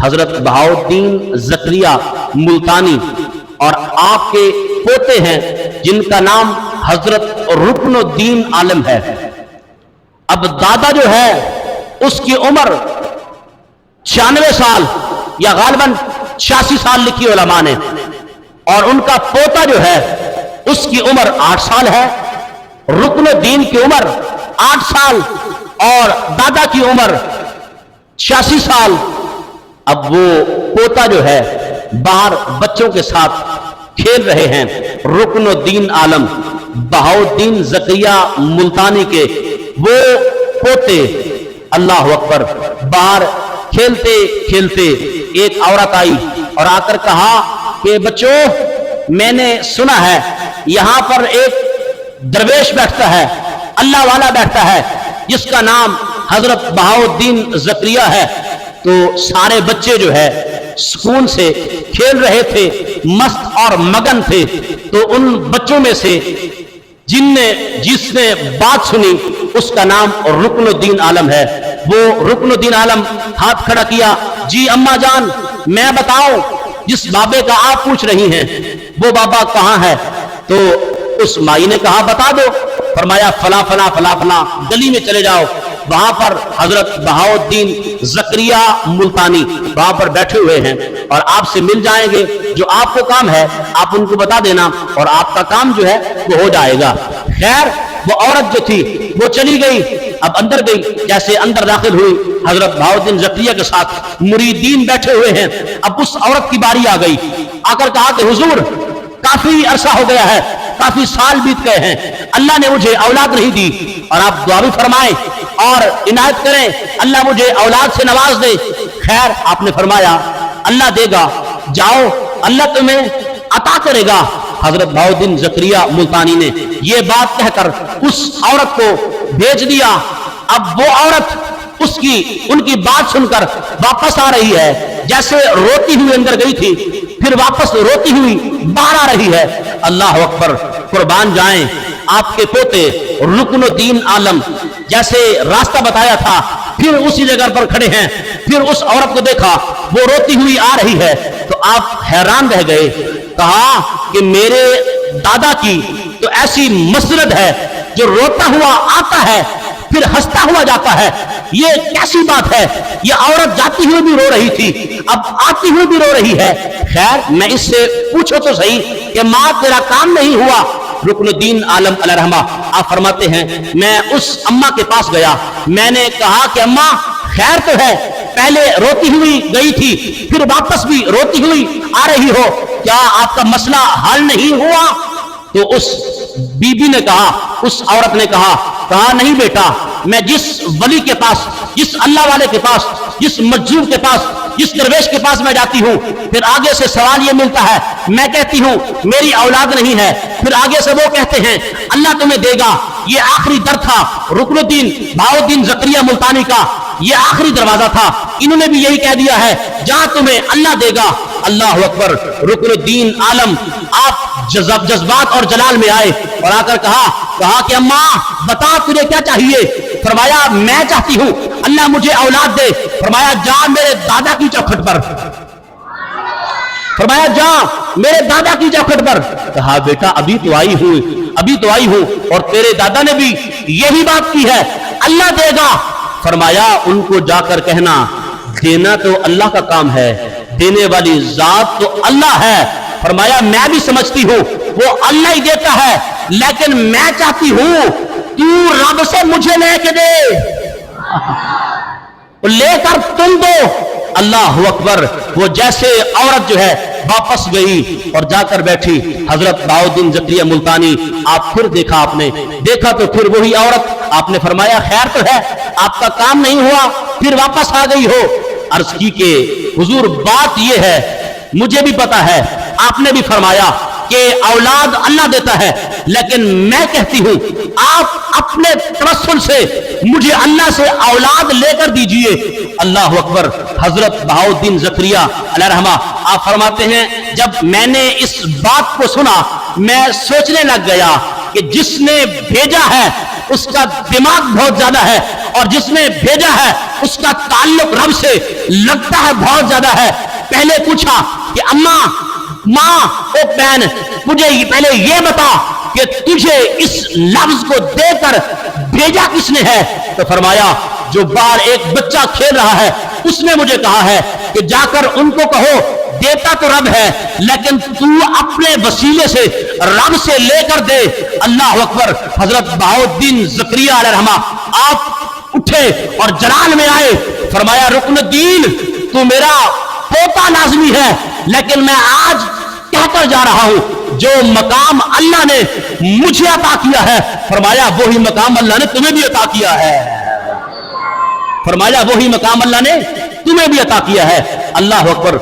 حضرت بہاؤالدین زکریا ملتانی اور آپ کے پوتے ہیں جن کا نام حضرت رکن الدین عالم ہے۔ اب دادا جو ہے اس کی عمر 96 سال یا غالباً 86 سال لکھی علماء نے، اور ان کا پوتا جو ہے اس کی عمر 8 سال ہے۔ رکن الدین کی عمر 8 سال اور دادا کی عمر 86 سال۔ اب وہ پوتا جو ہے باہر بچوں کے ساتھ کھیل رہے ہیں۔ رکن الدین عالم بہاؤالدین زکریا ملتانی کے وہ پوتے، اللہ اکبر، باہر کھیلتے کھیلتے ایک عورت آئی اور آ کر کہا کہ بچوں، میں نے سنا ہے یہاں پر ایک درویش بیٹھتا ہے، اللہ والا بیٹھتا ہے، جس کا نام حضرت بہاؤالدین زکریا ہے۔ تو سارے بچے جو ہے سکون سے کھیل رہے تھے، مست اور مگن تھے۔ تو ان بچوں میں سے جس نے بات سنی اس کا نام رکن الدین عالم ہے۔ وہ رکن الدین عالم ہاتھ کھڑا کیا، جی اما جان میں بتاؤں، جس بابے کا آپ پوچھ رہی ہیں وہ بابا کہاں ہے؟ تو اس مائی نے کہا بتا دو۔ فرمایا فلاں فلاں فلاں فلاں گلی میں چلے جاؤ، وہاں پر حضرت بہاؤالدین زکریا ملتانی وہاں پر بیٹھے ہوئے ہیں اور آپ سے مل جائیں گے۔ جو آپ کو کام ہے آپ ان کو بتا دینا اور آپ کا کام جو ہے وہ ہو جائے گا۔ خیر وہ عورت جو تھی وہ چلی گئی، اب اندر گئی۔ جیسے اندر داخل ہوئی، حضرت بہاؤالدین زکریا کے ساتھ مریدین بیٹھے ہوئے ہیں۔ اب اس عورت کی باری آ گئی، آ کر کہا کہ حضور کافی عرصہ ہو گیا ہے، کافی سال بیت گئے ہیں، اللہ نے مجھے اولاد نہیں دی، اور آپ دعا بھی فرمائیں اور عنایت کریں اللہ مجھے اولاد سے نواز دے۔ خیر آپ نے فرمایا اللہ دے گا، جاؤ اللہ تمہیں عطا کرے گا۔ حضرت بہاؤالدین زکریا ملتانی نے یہ بات کہہ کر اس عورت کو بھیج دیا۔ اب وہ عورت ان کی بات سن کر واپس آ رہی ہے، جیسے روتی ہوئی اندر گئی تھی پھر واپس روتی ہوئی باہر آ رہی ہے۔ اللہ اکبر، قربان جائیں آپ کے پوتے رکن الدین عالم، جیسے راستہ بتایا تھا پھر اسی جگہ پر کھڑے ہیں۔ پھر اس عورت کو دیکھا وہ روتی ہوئی آ رہی ہے تو آپ حیران رہ گئے۔ کہا کہ میرے دادا کی تو ایسی مسرت ہے جو روتا ہوا آتا ہے پھر ہنستا ہوا جاتا ہے، یہ کیسی بات ہے؟ یہ عورت جاتی ہوئی بھی رو رہی تھی، اب آتی ہوئی بھی رو رہی ہے۔ خیر میں اس سے پوچھو تو صحیح کہ ماں تیرا کام نہیں ہوا؟ رکن الدین عالم علیہ رحمہ آپ فرماتے ہیں میں اس اماں کے پاس گیا، میں نے کہا کہ اماں خیر تو ہے، پہلے روتی ہوئی گئی تھی پھر واپس بھی روتی ہوئی آ رہی ہو، کیا آپ کا مسئلہ حل نہیں ہوا؟ تو اس بی بی نے کہا، اس عورت نے کہا نہیں بیٹا، میں جس ولی کے پاس، جس اللہ والے کے پاس، جس مجذوب کے پاس، جس درویش کے پاس میں جاتی ہوں پھر آگے سے سوال یہ ملتا ہے، میں کہتی ہوں میری اولاد نہیں ہے، پھر آگے سے وہ کہتے ہیں اللہ تمہیں دے گا۔ یہ آخری در تھا رکن الدین بہاؤالدین زکریا ملتانی کا، یہ آخری دروازہ تھا، انہوں نے بھی یہی کہہ دیا ہے جہاں تمہیں اللہ دے گا۔ اللہ اکبر، رکن الدین عالم آپ جذبات اور جلال میں آئے اور آ کر کہا کہ اماں بتا تجھے کیا چاہیے؟ فرمایا میں چاہتی ہوں اللہ مجھے اولاد دے۔ فرمایا جا میرے دادا کی چوکھٹ پر، فرمایا جا میرے دادا کی چوکھٹ پر۔ کہا بیٹا ابھی تو آئی ہوں اور تیرے دادا نے بھی یہی بات کی ہے، اللہ دے گا۔ فرمایا ان کو جا کر کہنا دینا تو اللہ کا کام ہے، دینے والی ذات تو اللہ ہے۔ فرمایا میں بھی سمجھتی ہوں وہ اللہ ہی دیتا ہے، لیکن میں چاہتی ہوں تو رب سے مجھے لے کے دے، لے کر تم دو۔ اللہ اکبر، وہ جیسے عورت جو ہے واپس گئی اور جا کر بیٹھی حضرت بہاؤالدین زکریا ملتانی، آپ پھر آپ نے دیکھا تو پھر وہی عورت۔ آپ نے فرمایا خیر تو ہے، آپ کا کام نہیں ہوا، پھر واپس آ گئی ہو۔ عرض کی کہ حضور بات یہ ہے، مجھے بھی پتا ہے، آپ نے بھی فرمایا کہ اولاد اللہ دیتا ہے، لیکن میں کہتی ہوں آپ اپنے توسل سے مجھے اللہ سے اولاد لے کر دیجئے۔ اللہ اکبر، حضرت بہاؤالدین زکریا علیہ رحمہ آپ فرماتے ہیں جب میں نے اس بات کو سنا میں سوچنے لگ گیا کہ جس نے بھیجا ہے اس کا دماغ بہت زیادہ ہے اور جس نے بھیجا ہے اس کا تعلق رب سے لگتا ہے بہت زیادہ ہے. پہلے پوچھا کہ اماں، ماں، او بہن، مجھے پہلے یہ بتا کہ تجھے اس لفظ کو دے کر بھیجا کس نے ہے؟ تو فرمایا جو باہر ایک بچہ کھیل رہا ہے اس نے مجھے کہا ہے کہ جا کر ان کو کہو دیتا تو رب ہے لیکن تو اپنے وسیلے سے رب سے لے کر دے. اللہ اکبر. حضرت بہاؤالدین زکریا علیہ الرحمہ آپ اٹھے اور جلال میں آئے. فرمایا رکن الدین، تو میرا پوتا لازمی ہے لیکن میں آج کہہ کر جا رہا ہوں جو مقام اللہ نے مجھے عطا کیا ہے، فرمایا وہی مقام اللہ نے تمہیں بھی عطا کیا ہے. فرمایا وہی مقام اللہ نے تمہیں بھی عطا کیا ہے. اللہ اکبر.